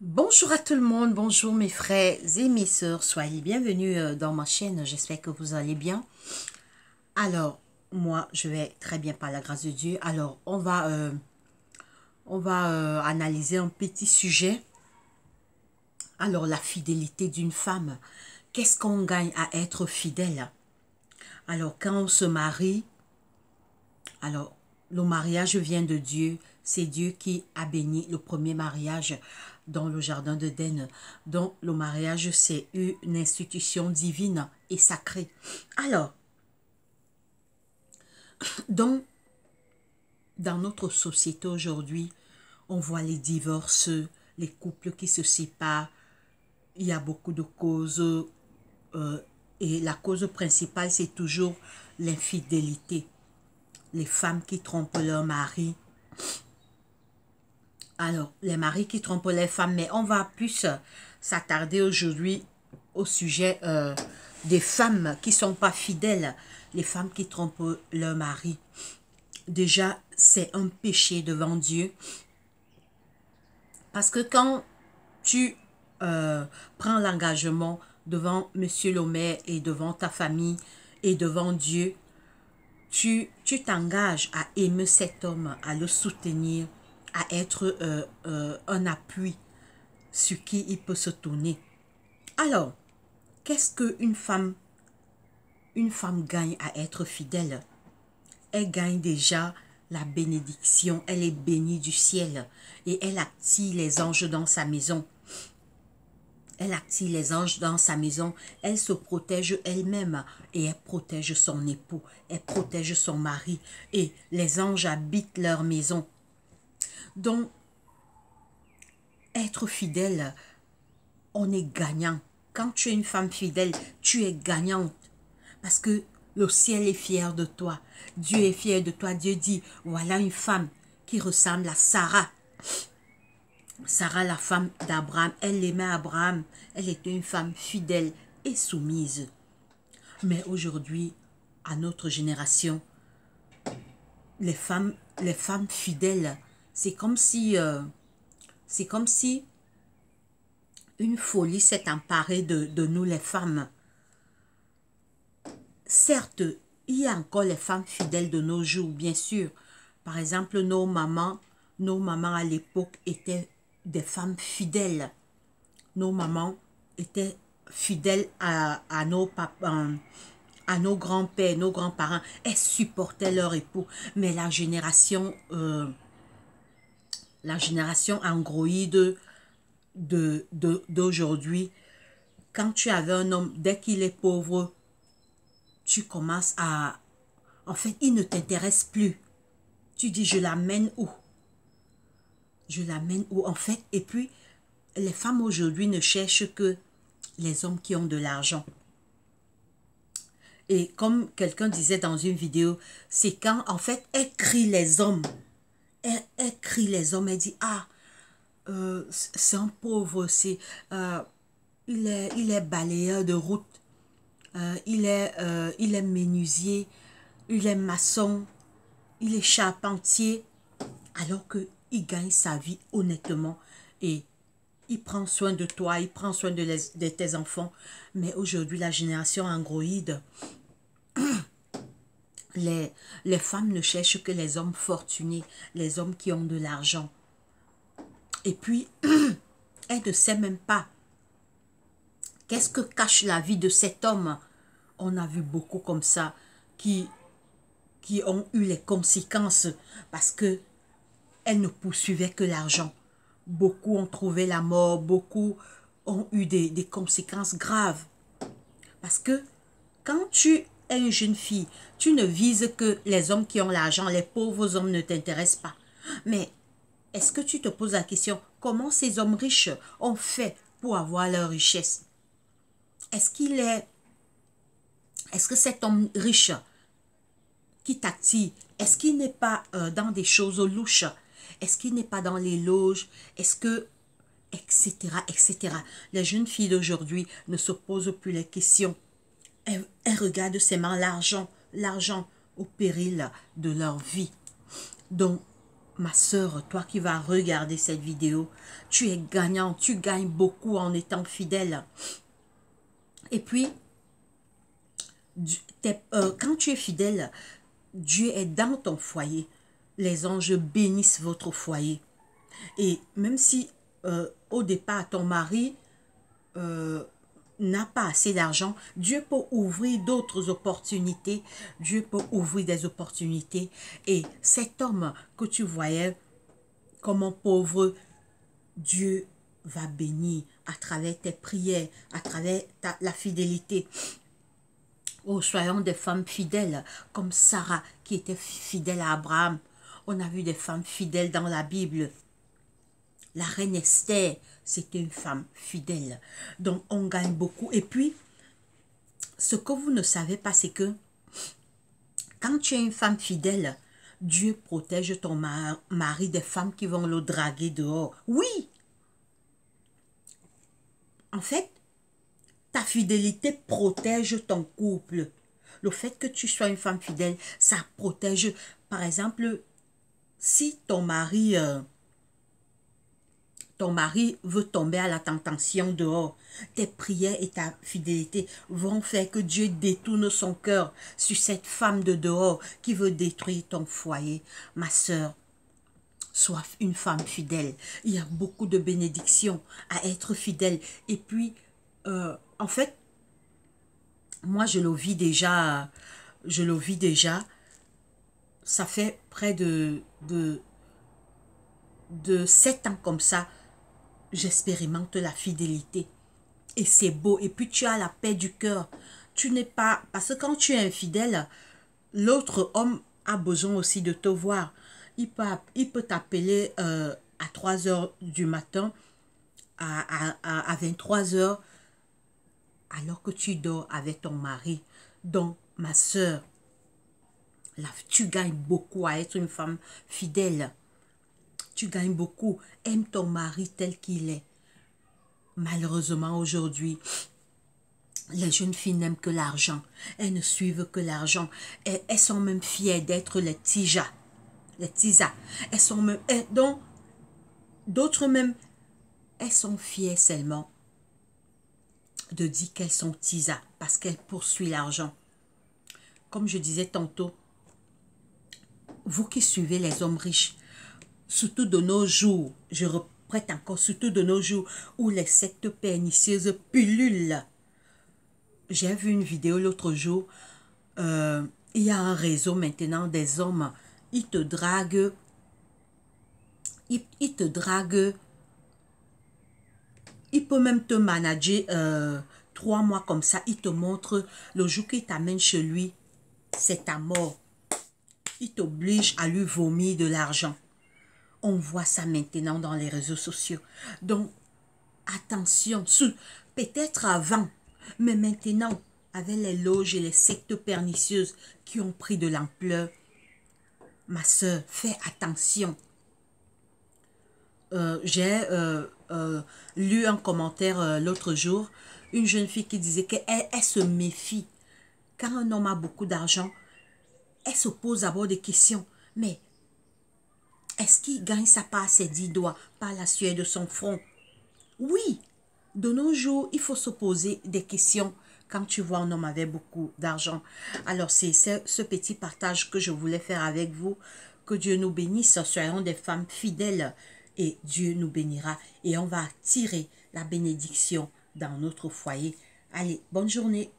Bonjour à tout le monde, bonjour mes frères et mes sœurs, soyez bienvenus dans ma chaîne, j'espère que vous allez bien. Alors, moi je vais très bien par la grâce de Dieu. Alors, on va analyser un petit sujet. Alors, la fidélité d'une femme. Qu'est-ce qu'on gagne à être fidèle? Alors, quand on se marie, alors le mariage vient de Dieu. C'est Dieu qui a béni le premier mariage dans le jardin d'Éden. Donc, le mariage, c'est une institution divine et sacrée. Alors, donc, dans notre société aujourd'hui, on voit les divorces, les couples qui se séparent. Il y a beaucoup de causes. Et la cause principale, c'est toujours l'infidélité. Les femmes qui trompent leur mari. Alors, les maris qui trompent les femmes, mais on va plus s'attarder aujourd'hui au sujet des femmes qui ne sont pas fidèles, les femmes qui trompent leur mari. Déjà, c'est un péché devant Dieu. Parce que quand tu prends l'engagement devant Monsieur le maire et devant ta famille et devant Dieu, tu t'engages à aimer cet homme, à le soutenir, à être un appui sur qui il peut se tourner. Alors, qu'est-ce une femme gagne à être fidèle? Elle gagne déjà la bénédiction, elle est bénie du ciel et elle attire les anges dans sa maison. Elle attire les anges dans sa maison, elle se protège elle-même et elle protège son époux, elle protège son mari et les anges habitent leur maison. Donc, être fidèle, on est gagnant. Quand tu es une femme fidèle, tu es gagnante. Parce que le ciel est fier de toi. Dieu est fier de toi. Dieu dit, voilà une femme qui ressemble à Sarah. Sarah, la femme d'Abraham, elle aimait Abraham. Elle était une femme fidèle et soumise. Mais aujourd'hui, à notre génération, les femmes fidèles, c'est comme si une folie s'est emparée de nous les femmes. Certes, il y a encore les femmes fidèles de nos jours, bien sûr. Par exemple, nos mamans à l'époque étaient des femmes fidèles. Nos mamans étaient fidèles à nos papas, à nos grands-pères, nos grands-parents. Elles supportaient leur époux. Mais la génération androïde d'aujourd'hui, quand tu avais un homme, dès qu'il est pauvre, tu commences à... En fait, il ne t'intéresse plus. Tu dis, je l'amène où? Je l'amène où? En fait, et puis, les femmes aujourd'hui ne cherchent que les hommes qui ont de l'argent. Et comme quelqu'un disait dans une vidéo, c'est quand, en fait, elle crie les hommes. Elle crie les hommes, elle dit, ah, c'est un pauvre, il est balayeur de route. Il est menuisier, il est maçon, il est charpentier, alors qu'il gagne sa vie honnêtement et il prend soin de toi, il prend soin de tes enfants. Mais aujourd'hui, la génération androïde, les femmes ne cherchent que les hommes fortunés, les hommes qui ont de l'argent. Et puis, elles ne savent même pas qu'est-ce que cache la vie de cet homme. On a vu beaucoup comme ça qui ont eu les conséquences parce que elles ne poursuivaient que l'argent. Beaucoup ont trouvé la mort, beaucoup ont eu des conséquences graves. Parce que quand tu es une jeune fille, tu ne vises que les hommes qui ont l'argent, les pauvres hommes ne t'intéressent pas. Mais est-ce que tu te poses la question, comment ces hommes riches ont fait pour avoir leur richesse? Est-ce que cet homme riche qui t'attire, est-ce qu'il n'est pas dans des choses louches? Est-ce qu'il n'est pas dans les loges? Est-ce que... etc., etc. Les jeunes filles d'aujourd'hui ne se posent plus les questions. Elles regardent seulement l'argent au péril de leur vie. Donc, Ma sœur, toi qui vas regarder cette vidéo, tu es gagnant, tu gagnes beaucoup en étant fidèle. Et puis, quand tu es fidèle, Dieu est dans ton foyer. Les anges bénissent votre foyer. Et même si au départ, ton mari n'a pas assez d'argent, Dieu peut ouvrir d'autres opportunités. Dieu peut ouvrir des opportunités. Et cet homme que tu voyais comme un pauvre, Dieu va bénir à travers tes prières, à travers la fidélité. Oh, soyons des femmes fidèles, comme Sarah qui était fidèle à Abraham. On a vu des femmes fidèles dans la Bible. La reine Esther, c'était une femme fidèle. Donc, on gagne beaucoup. Et puis, ce que vous ne savez pas, c'est que quand tu es une femme fidèle, Dieu protège ton mari des femmes qui vont le draguer dehors. Oui! En fait, ta fidélité protège ton couple. Le fait que tu sois une femme fidèle, ça protège. Par exemple, si ton mari veut tomber à la tentation dehors, tes prières et ta fidélité vont faire que Dieu détourne son cœur sur cette femme de dehors qui veut détruire ton foyer. Ma sœur, sois une femme fidèle. Il y a beaucoup de bénédictions à être fidèle. Et puis, en fait, moi, je le vis déjà. Ça fait près de 7 ans comme ça. J'expérimente la fidélité. Et c'est beau. Et puis, tu as la paix du cœur. Tu n'es pas... Parce que quand tu es infidèle, l'autre homme a besoin aussi de te voir. Il peut t'appeler à 3 heures du matin, à 23 heures, alors que tu dors avec ton mari. Donc, ma soeur, tu gagnes beaucoup à être une femme fidèle. Tu gagnes beaucoup. Aime ton mari tel qu'il est. Malheureusement, aujourd'hui, les jeunes filles n'aiment que l'argent. Elles ne suivent que l'argent. Elles sont même fières d'être les tijas. Les tisas. Elles sont même... donc, d'autres même, elles sont fières seulement de dire qu'elles sont tisas parce qu'elles poursuivent l'argent. Comme je disais tantôt, vous qui suivez les hommes riches, surtout de nos jours, je répète encore, surtout de nos jours où les sectes pernicieuses pullulent. J'ai vu une vidéo l'autre jour, il y a un réseau maintenant des hommes, ils te draguent, ils te draguent, il peut même te manager 3 mois comme ça, il te montre le jour qu'il t'amène chez lui, c'est ta mort. Il t'oblige à lui vomir de l'argent. On voit ça maintenant dans les réseaux sociaux. Donc, attention, peut-être avant, mais maintenant, avec les loges et les sectes pernicieuses qui ont pris de l'ampleur, ma soeur, fais attention. J'ai lu un commentaire l'autre jour, une jeune fille qui disait qu'elle se méfie. Quand un homme a beaucoup d'argent, elle se pose d'abord des questions. Mais est-ce qu'il gagne sa part à ses 10 doigts par la sueur de son front? Oui, de nos jours, il faut se poser des questions quand tu vois un homme avec beaucoup d'argent. Alors, c'est ce petit partage que je voulais faire avec vous. Que Dieu nous bénisse, soyons des femmes fidèles et Dieu nous bénira. Et on va tirer la bénédiction dans notre foyer. Allez, bonne journée.